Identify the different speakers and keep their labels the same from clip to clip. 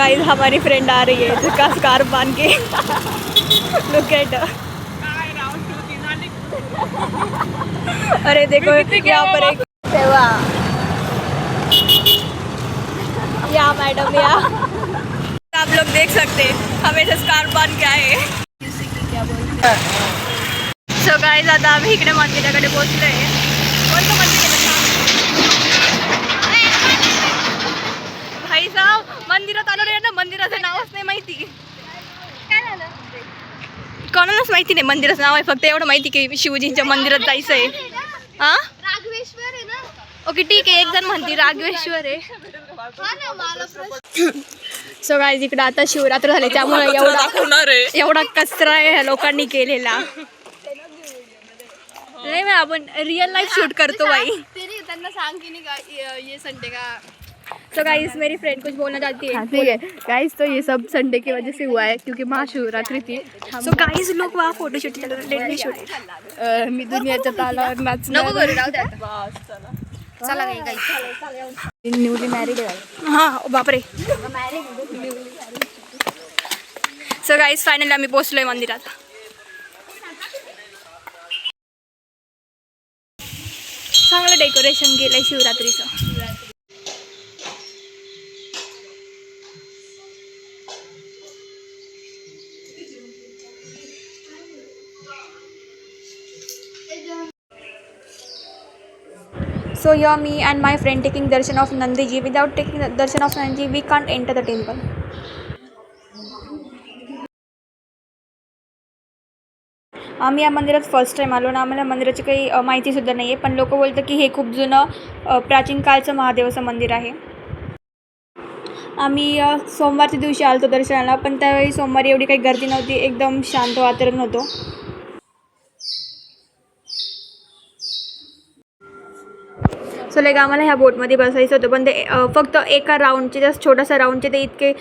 Speaker 1: Guys हमारी friend आ रही है जिसका स्कार्फ बांध के लुक एट। अरे देखो यहाँ पर एक सेवा या मैडम या आप लोग देख सकते हमेशा स्कार्फ बांध के आए। सो गाइस आता आम्ही इकडे मंदिराकडे पोहोचलोय। कोणतं मंदिर भाई साहब मंदिरात आलो रे ना, मंदिराचं नावच नाही माहिती। काय झालं कोणालाच माहिती नाही मंदिराचं नाव आहे, फक्त एवढं माहिती की शिवजींच्या मंदिरात जायचं आहे। हा राघवेश्वर आहे ना, ओके ठीक आहे, एक जण म्हणते राघवेश्वर आहे। सो गाइस इकडे आता शिवरात्र झाली त्यामुळे एवढा कचरा ह्या लोकांनी केलेला नाही। मैं आपण रियल लाइफ शूट करतो भाई। त्यांना सांग की नहीं ये संडे का। तो गाइस मेरी फ्रेंड कुछ बोलना चाहती है। ठीक है गाइस, तो ये सब संडे की वजह से हुआ है क्योंकि महाशिवरात्रि थी। सो गाइस लोग वहाँ फोटोशूट चल रहे, लेट मी शूट। मी दुनियाच्या तालावर नाचणार नको करू, राहू दे आता। चला गाइस न्यूली मॅरिड आहे। हां बापरे सो गाइस फायनली आम्ही पोहोचलोय मंदिरात। चांगलं डेकोरेशन केलंय शिवरात्रीचं। So here me and my friend taking darshan of Nandiji. Without taking the darshan of Nandiji, we can't enter the temple. आम्ही या मंदिरात फर्स्ट टाइम आलो ना, आम्हाला मंदिराची काही माहितीसुद्धा नाही आहे, पण लोक बोलतात की हे खूप जुनं प्राचीन काळचं महादेवाचं मंदिर आहे। आम्ही सोमवारच्या दिवशी आलो दर्शनाला, पण त्यावेळी सोमवारी एवढी काही गर्दी नव्हती, एकदम शांत वातावरण होतं। सो लाईक आम्हाला ह्या बोटमध्ये बसायचं होतं, पण ते फक्त एका राऊंडचे जस्ट छोटासा राऊंडचे ते इतके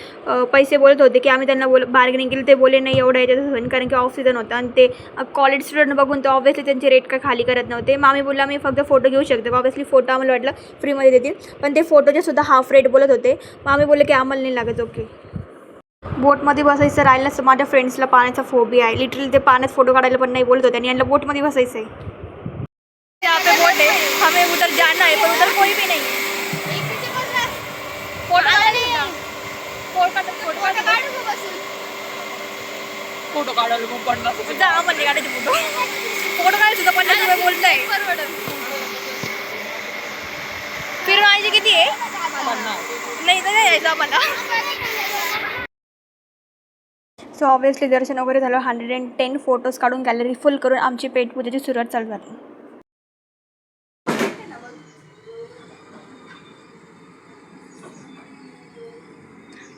Speaker 1: पैसे बोलत होते की आम्ही त्यांना बार्गेनिंग केली, ते बोले नाही एवढं याच्यात होईल, कारण की ऑफ सीझन होतं आणि ते कॉलेज स्टुडंट बघून ते ऑब्व्हियसली त्यांचे रेट काय खाली करत नव्हते। मग आम्ही बोललो आम्ही फक्त फोटो घेऊ शकतो, ऑब्व्हियसली फोटो आम्हाला वाटलं फ्रीमध्ये देतील, पण ते फोटोचे सुद्धा हाफ रेट बोलत होते। मग आम्ही बोलले की आम्हाला नाही लागत। ओके बोटमध्ये बसायचं राहिलं नसतं, माझ्या फ्रेंड्सला पाण्याचा फोबिया आहे, लिटरली ते पाण्यात फोटो काढायला पण नाही बोलत होते आणि यांना बोटमध्ये बसायचं आहे। यहाँ पे बोट है, हमें उधर जाना है पर उधर कोई भी नहीं है। फोटो काढायला मग 50 सुद्धा आम्हाला काढायचे फोटो काढायला सुद्धा 50 रुपये बोलताय। फिर आयचे किती आहे नाही तर नाही यायचं आम्हाला। सो ऑब्वियसली दर्शन वगैरे झालं, 110 फोटोज काढून गॅलरी फुल करून आमची पेटपूजेची सुरुवात चालू झाली।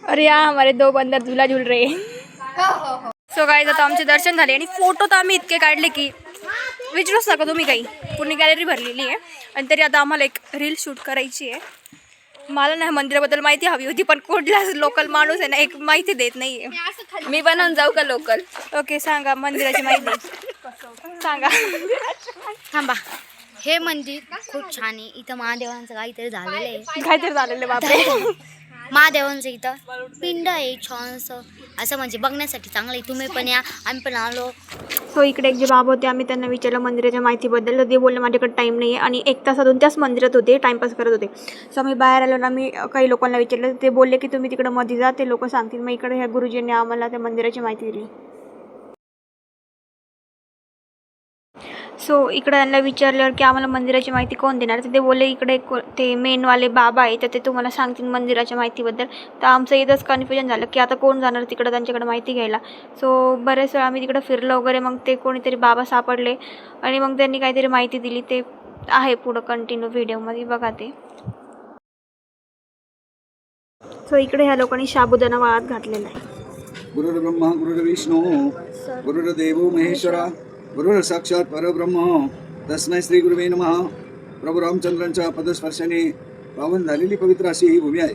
Speaker 1: अरे यार हमारे दो बंदर झूला झूल रहे हैं। सो गाइस आता आमचे दर्शन झाले आणि फोटो तर आम्ही इतके काढले की विचारूच नका तुम्ही, काही पूर्ण गॅलरी भरलेली आहे आणि तरी आता आम्हाला एक रील शूट करायची आहे। मला ना मंदिराबद्दल माहिती हवी होती, पण कुठलाच लोकल माणूस आहे ना एक माहिती देत नाही आहे। मी बनवून जाऊ का लोकल? ओके सांगा मंदिराची माहिती सांगा।
Speaker 2: थांबा, हे मंदिर खूप छान आहे, इथं महादेवांचं काहीतरी झालेलं आहे।
Speaker 1: काहीतरी झालेलं बापरे,
Speaker 2: महादेवांचं इथं पिंड आहे छानसं, असं म्हणजे बघण्यासाठी चांगलं आहे, तुम्ही पण या, आम्ही पण आलो।
Speaker 1: सो इकडे एक जे बाबा होते आम्ही त्यांना विचारलं मंदिराच्या माहितीबद्दल, तर ते बोलले माझ्याकडे टाईम नाही आहे आणि 1 तासातून त्याच मंदिरात होते, टाईमपास करत होते। सो आम्ही बाहेर आलो ना, मी काही लोकांना विचारलं, ते बोलले की तुम्ही तिकडं मध्ये जा, ते लोक सांगतील। मग इकडे ह्या गुरुजींनी आम्हाला त्या मंदिराची माहिती दिली। सो इकडे त्यांना विचारल्यावर की आम्हाला मंदिराची माहिती कोण देणार, तर ते बोलले इकडे ते मेनवाले बाबा आहे तर ते तुम्हाला सांगतील मंदिराच्या माहितीबद्दल। तर आमचं इथंच कन्फ्युजन झालं की आता कोण जाणार तिकडं त्यांच्याकडे माहिती घ्यायला। सो बरेच वेळा आम्ही तिकडं फिरलो वगैरे, मग ते कोणीतरी बाबा सापडले आणि मग त्यांनी काहीतरी माहिती दिली, ते आहे पुढं कंटिन्यू व्हिडिओमध्ये बघा ते। सो इकडे ह्या लोकांनी साबुदाणा वाळत घातलेला आहे।
Speaker 3: गुरुर्ब्रह्मा गुरुर्विष्णू गुरुर्देवो महेश्वरा गुरुर साक्षात परब्रह्म तस्मै श्री गुरुवे नमः। प्रभू रामचंद्रांच्या पदस्पर्शाने पावन झालेली पवित्र अशी ही भूमी आहे।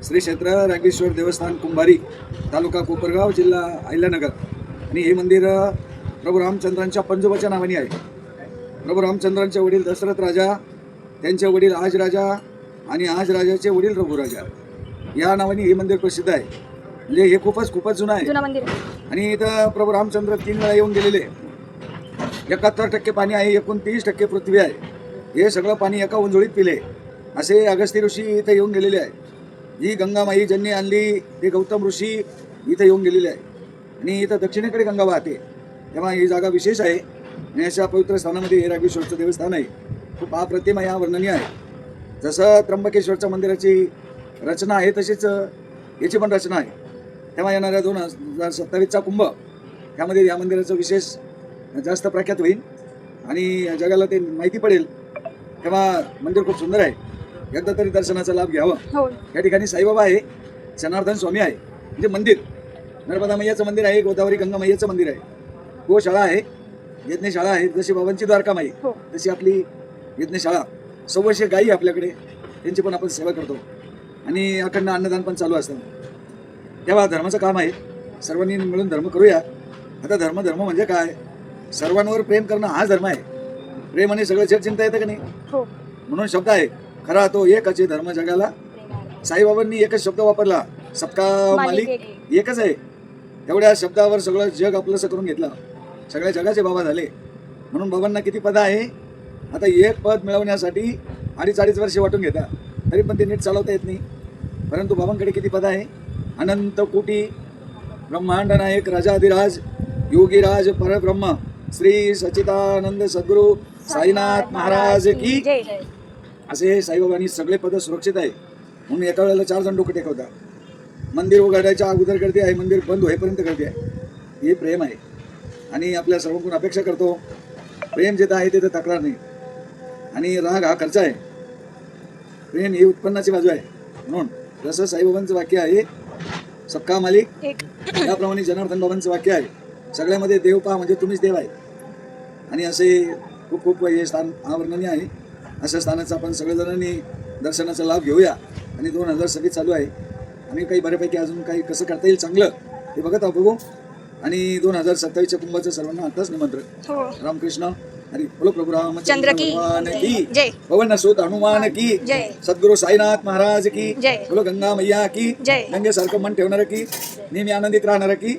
Speaker 3: श्री क्षेत्र रागेश्वर देवस्थान कुंभारी, तालुका कोपरगाव, जिल्हा अहिल्यानगर। आणि हे मंदिर प्रभू रामचंद्रांच्या पंजोबाच्या नावाने आहे। प्रभू रामचंद्रांचे वडील दशरथ राजा, त्यांचे वडील आज राजा आणि आज राजाचे वडील रघुराजा। या नावाने हे मंदिर प्रसिद्ध आहे. म्हणजे हे खूपच जुनं आहे.
Speaker 1: जुना मंदिर आहे.
Speaker 3: आणि इथं प्रभू रामचंद्र 3 वेळा येऊन गेलेले. 71% पाणी आहे, 29% पृथ्वी आहे. हे सगळं पाणी एका उंजळीत पिले असे अगस्ती ऋषी इथे येऊन गेलेले आहे. ही गंगामाई ज्यांनी आणली ते गौतम ऋषी इथे येऊन गेलेले आहे. आणि इथं दक्षिणेकडे गंगा वाहते, तेव्हा ही जागा विशेष आहे. आणि अशा पवित्र स्थानामध्ये हे रागेश्वरचं देवस्थान आहे. खूप अप्रतिम आहे, अवर्णनीय आहे. जसं त्र्यंबकेश्वरच्या मंदिराची रचना आहे तशीच याची पण रचना आहे. तेव्हा येणाऱ्या 2027चा कुंभ त्यामध्ये या मंदिराचं विशेष जास्त प्रख्यात होईल आणि जगाला ते माहिती पडेल. तेव्हा मंदिर खूप सुंदर आहे. एकदा तरी दर्शनाचा लाभ घ्यावा.
Speaker 1: हो.
Speaker 3: या ठिकाणी साईबाबा आहे, जनार्दन स्वामी आहे. म्हणजे मंदिर नर्मदा मैयाचं मंदिर आहे, गोदावरी गंगा मैयाचं मंदिर आहे, गोशाळा आहे, यज्ञशाळा आहे. जशी बाबांची द्वारकामाई
Speaker 1: हो.
Speaker 3: तशी आपली यज्ञशाळा. 100 गायी आपल्याकडे, त्यांची पण आपण सेवा करतो आणि अखंड अन्नदान पण चालू असतं. तेव्हा धर्माचं काम आहे, सर्वांनी मिळून धर्म करूया. आता धर्म म्हणजे काय? सर्वांवर प्रेम करणं हाच धर्म आहे. प्रेमाने सगळं जग चिंता येतं का नाही?
Speaker 1: हो.
Speaker 3: म्हणून शब्द आहे खरा तो एकच आहे धर्म जगाला. साईबाबांनी एकच शब्द वापरला, सबका मालिक एकच आहे. तेवढ्या शब्दावर सगळं जग आपलंसं करून घेतलं. सगळ्या जगाचे बाबा झाले. म्हणून बाबांना किती पद आहे? आता एक पद मिळवण्यासाठी 2.5 वर्ष वाटून घेता, तरी पण ते नीट चालवता येत नाही. परंतु बाबांकडे किती पद आहे? अनंत कोटी ब्रह्मांड नायक राजाधिराज योगीराज परब्रह्म श्री सच्चिदानंद सद्गुरू साईनाथ महाराज की
Speaker 1: जय.
Speaker 3: असे साईबाबांनी सगळे पद सुरक्षित आहे. म्हणून एका वेळेला 4 जण डोकं टेकवता. मंदिर उघडायच्या अगोदर करते आहे, मंदिर बंद होईपर्यंत करते आहे. हे प्रेम आहे. आणि आपल्या सर्वांकडून अपेक्षा करतो, प्रेम जिथं आहे तिथं तक्रार नाही आणि राग हा खर्च आहे. प्रेम ही उत्पन्नाची बाजू आहे. म्हणून जसं साईबाबांचं वाक्य आहे सबका मालिक
Speaker 1: एक.
Speaker 3: त्याप्रमाणे जनार्दन बाबांचं वाक्य आहे सगळ्यामध्ये देव पहा म्हणजे तुम्हीच देव आहे. आणि असे खूप हे स्थान अवर्णनीय आहे. अशा स्थानाचा आपण सगळेजणांनी दर्शनाचा लाभ घेऊया. आणि 2026 चालू आहे. आम्ही काही बऱ्यापैकी अजून काही कसं करता येईल चांगलं ते बघू. आणि 2027च्या कुंभाचं सर्वांना आताच निमंत्रण.
Speaker 1: हो.
Speaker 3: रामकृष्ण हरी बोलो. प्रभु
Speaker 1: चंद्र की
Speaker 3: भगवान की
Speaker 1: जय.
Speaker 3: पवन सुत हनुमान की
Speaker 1: जय.
Speaker 3: सद्गुरु साईनाथ महाराज की
Speaker 1: जय.
Speaker 3: बोलो. गंगा मैया की
Speaker 1: जय.
Speaker 3: गंगेसारखं मन ठेवणार की, नेहमी आनंदित राहणार की,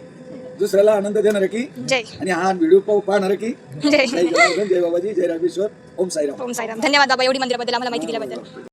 Speaker 3: दुसऱ्याला आनंद देणार की,
Speaker 1: जय.
Speaker 3: आणि हा व्हिडिओ पाहणार की.
Speaker 1: जय.
Speaker 3: जय जनार्दन, जय बाबाजी, जय रामेश्वर. ओम साईराम.
Speaker 1: ओम साईराम. धन्यवाद बाबा एवढी मंदिराबद्दल आम्हाला माहिती दिल्याबद्दल.